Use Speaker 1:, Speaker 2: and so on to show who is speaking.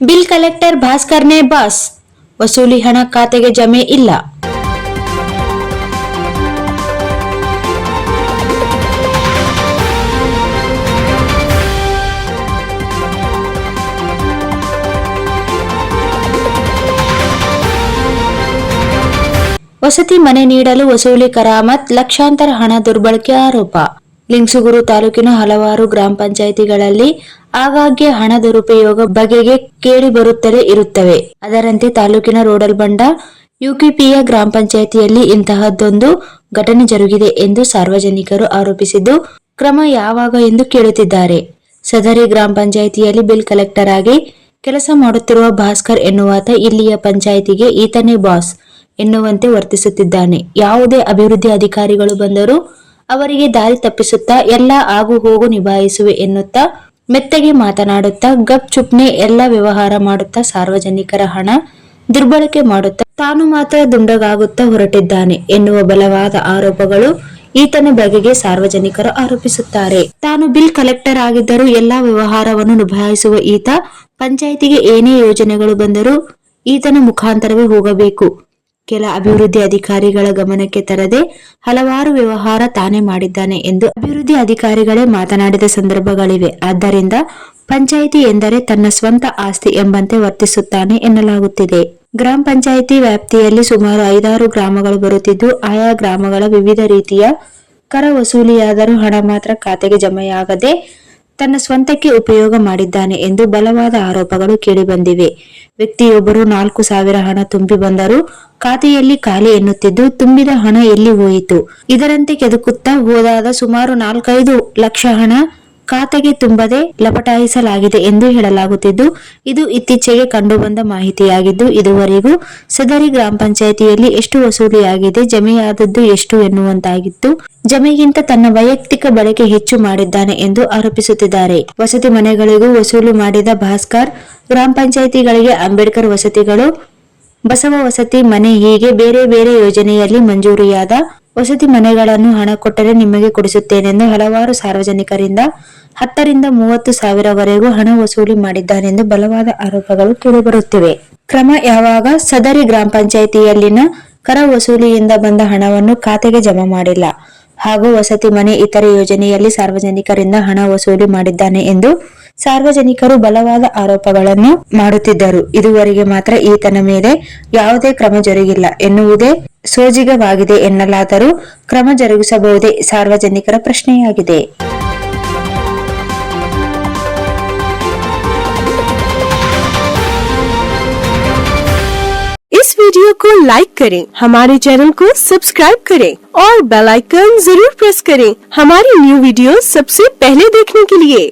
Speaker 1: Bill collector ಭಾಸ್ಕರ್ನೇ boss, ವಸೂಲಿ ಹಣ ಖಾತೆಗೆ ಜಮೆ ಇಲ್ಲ. ವಸತಿ ಮನೆ ನೀಡಲು ವಸೂಲಿ ಕರಾಮತ್, ಲಕ್ಷಾಂತರ ಹಣ ದುರ್ಬಳಕೆ ಆರೋಪ. ಲಿಂಗಸೂಗೂರು ತಾಲೂಕಿನ ಹಲವಾರು ಗ್ರಾಮ ಪಂಚಾಯಿತಿಗಳಲ್ಲಿ ಆಗಾಗ್ಗೆ ಹಣ ದುರುಪಯೋಗ ಬಗೆಗೆ ಕೇಳಿ ಬರುತ್ತಲೇ ಇರುತ್ತವೆ. ಅದರಂತೆ ತಾಲೂಕಿನ ರೋಡಲ್ಬಂಡ ಯುಕೆಪಿಯ ಗ್ರಾಮ ಪಂಚಾಯಿತಿಯಲ್ಲಿ ಇಂತಹದ್ದೊಂದು ಘಟನೆ ಜರುಗಿದೆ ಎಂದು ಸಾರ್ವಜನಿಕರು ಆರೋಪಿಸಿದ್ದು, ಕ್ರಮ ಯಾವಾಗ ಎಂದು ಕೇಳುತ್ತಿದ್ದಾರೆ. ಸದರಿ ಗ್ರಾಮ ಪಂಚಾಯಿತಿಯಲ್ಲಿ ಬಿಲ್ ಕಲೆಕ್ಟರ್ ಆಗಿ ಕೆಲಸ ಮಾಡುತ್ತಿರುವ ಭಾಸ್ಕರ್ ಎನ್ನುವಾತ ಇಲ್ಲಿಯ ಪಂಚಾಯಿತಿಗೆ ಈತನೇ ಬಾಸ್ ಎನ್ನುವಂತೆ ವರ್ತಿಸುತ್ತಿದ್ದಾನೆ. ಯಾವುದೇ ಅಭಿವೃದ್ಧಿ ಅಧಿಕಾರಿಗಳು ಬಂದರೂ ಅವರಿಗೆ ದಾರಿ ತಪ್ಪಿಸುತ್ತಾ ಎಲ್ಲ ಆಗು ಹೋಗು ನಿಭಾಯಿಸುವೆ ಎನ್ನುತ್ತಾ ಮೆತ್ತಗೆ ಮಾತನಾಡುತ್ತಾ ಗಪ್ ಚುಪ್ನೆ ಎಲ್ಲ ವ್ಯವಹಾರ ಮಾಡುತ್ತಾ ಸಾರ್ವಜನಿಕರ ಹಣ ದುರ್ಬಳಕೆ ಮಾಡುತ್ತಾ ತಾನು ಮಾತ್ರ ದುಂಡಗಾಗುತ್ತಾ ಹೊರಟಿದ್ದಾನೆ ಎನ್ನುವ ಬಲವಾದ ಆರೋಪಗಳು ಈತನ ಬಗೆಗೆ ಸಾರ್ವಜನಿಕರು ಆರೋಪಿಸುತ್ತಾರೆ. ತಾನು ಬಿಲ್ ಕಲೆಕ್ಟರ್ ಆಗಿದ್ದರೂ ಎಲ್ಲಾ ವ್ಯವಹಾರವನ್ನು ನಿಭಾಯಿಸುವ ಈತ ಪಂಚಾಯಿತಿಗೆ ಏನೇ ಯೋಜನೆಗಳು ಬಂದರೂ ಈತನ ಮುಖಾಂತರವೇ ಹೋಗಬೇಕು. ಕೆಲ ಅಭಿವೃದ್ಧಿ ಅಧಿಕಾರಿಗಳ ಗಮನಕ್ಕೆ ತರದೆ ಹಲವಾರು ವ್ಯವಹಾರ ತಾನೇ ಮಾಡಿದ್ದಾನೆ ಎಂದು ಅಭಿವೃದ್ಧಿ ಅಧಿಕಾರಿಗಳೇ ಮಾತನಾಡಿದ ಸಂದರ್ಭಗಳಿವೆ. ಆದ್ದರಿಂದ ಪಂಚಾಯಿತಿ ಎಂದರೆ ತನ್ನ ಸ್ವಂತ ಆಸ್ತಿ ಎಂಬಂತೆ ವರ್ತಿಸುತ್ತಾನೆ ಎನ್ನಲಾಗುತ್ತಿದೆ. ಗ್ರಾಮ ಪಂಚಾಯಿತಿ ವ್ಯಾಪ್ತಿಯಲ್ಲಿ ಸುಮಾರು 5-6 ಗ್ರಾಮಗಳು ಬರುತ್ತಿದ್ದು, ಆಯಾ ಗ್ರಾಮಗಳ ವಿವಿಧ ರೀತಿಯ ಕರ ವಸೂಲಿಯಾದರೂ ಹಣ ಮಾತ್ರ ಖಾತೆಗೆ ಜಮೆಯಾಗದೆ ತನ್ನ ಸ್ವಂತಕ್ಕೆ ಉಪಯೋಗ ಮಾಡಿದ್ದಾನೆ ಎಂದು ಬಲವಾದ ಆರೋಪಗಳು ಕೇಳಿಬಂದಿವೆ. ವ್ಯಕ್ತಿಯೊಬ್ಬರು 4,000 ಹಣ ತುಂಬಿ ಬಂದರೂ ಖಾತೆಯಲ್ಲಿ ಖಾಲಿ ಎನ್ನುತ್ತಿದ್ದು, ತುಂಬಿದ ಹಣ ಎಲ್ಲಿ ಹೋಯಿತು? ಇದರಂತೆ ಕೆದಕುತ್ತಾ ಹೋದಾದ ಸುಮಾರು 4-5 ಲಕ್ಷ ಹಣ ಖಾತೆಗೆ ತುಂಬದೆ ಲಪಟಾಯಿಸಲಾಗಿದೆ ಎಂದು ಹೇಳಲಾಗುತ್ತಿದ್ದು, ಇದು ಇತ್ತೀಚೆಗೆ ಕಂಡುಬಂದ ಮಾಹಿತಿಯಾಗಿದ್ದು, ಇದುವರೆಗೂ ಸದರಿ ಗ್ರಾಮ ಪಂಚಾಯಿತಿಯಲ್ಲಿ ಎಷ್ಟು ವಸೂಲಿಯಾಗಿದೆ, ಜಮೆಯಾದದ್ದು ಎಷ್ಟು ಎನ್ನುವಂತಾಗಿತ್ತು. ಜಮೆಗಿಂತ ತನ್ನ ವೈಯಕ್ತಿಕ ಬಳಕೆ ಹೆಚ್ಚು ಮಾಡಿದ್ದಾನೆ ಎಂದು ಆರೋಪಿಸುತ್ತಿದ್ದಾರೆ. ವಸತಿ ಮನೆಗಳಿಗೂ ವಸೂಲು ಮಾಡಿದ ಭಾಸ್ಕರ್, ಗ್ರಾಮ ಪಂಚಾಯಿತಿಗಳಿಗೆ ಅಂಬೇಡ್ಕರ್ ವಸತಿಗಳು, ಬಸವ ವಸತಿ ಮನೆ ಹೀಗೆ ಬೇರೆ ಬೇರೆ ಯೋಜನೆಯಲ್ಲಿ ಮಂಜೂರಿಯಾದ ವಸತಿ ಮನೆಗಳನ್ನು ಹಣ ಕೊಟ್ಟರೆ ನಿಮಗೆ ಕೊಡಿಸುತ್ತೇನೆಂದು ಹಲವಾರು ಸಾರ್ವಜನಿಕರಿಂದ 10,000-30,000 ಸಾವಿರವರೆಗೂ ಹಣ ವಸೂಲಿ ಮಾಡಿದ್ದಾನೆಂದು ಬಲವಾದ ಆರೋಪಗಳು ಕೇಳಿಬರುತ್ತಿವೆ. ಕ್ರಮ ಯಾವಾಗ? ಸದರಿ ಗ್ರಾಮ ಪಂಚಾಯಿತಿಯಲ್ಲಿನ ಕರ ವಸೂಲಿಯಿಂದ ಬಂದ ಹಣವನ್ನು ಖಾತೆಗೆ ಜಮಾ ಮಾಡಿಲ್ಲ ಹಾಗೂ ವಸತಿ ಮನೆ ಇತರೆ ಯೋಜನೆಯಲ್ಲಿ ಸಾರ್ವಜನಿಕರಿಂದ ಹಣ ವಸೂಲಿ ಮಾಡಿದ್ದಾನೆ ಎಂದು ಸಾರ್ವಜನಿಕರು ಬಲವಾದ ಆರೋಪಗಳನ್ನು ಮಾಡುತ್ತಿದ್ದರು. ಇದುವರೆಗೆ ಮಾತ್ರ ಈತನ ಮೇಲೆ ಯಾವುದೇ ಕ್ರಮ ಜರುಗಿಲ್ಲ ಎನ್ನುವುದೇ ಸೋಜಿಗವಾಗಿದೆ ಎನ್ನಲಾದರೂ ಕ್ರಮ ಜರುಗಿಸಬಹುದೇ ಸಾರ್ವಜನಿಕರ ಪ್ರಶ್ನೆಯಾಗಿದೆ.
Speaker 2: इस वीडियो को लाइक करें, हमारे चैनल को सब्सक्राइब करें और बेल आइकन जरूर प्रेस करें हमारी न्यू वीडियो सबसे पहले देखने के लिए।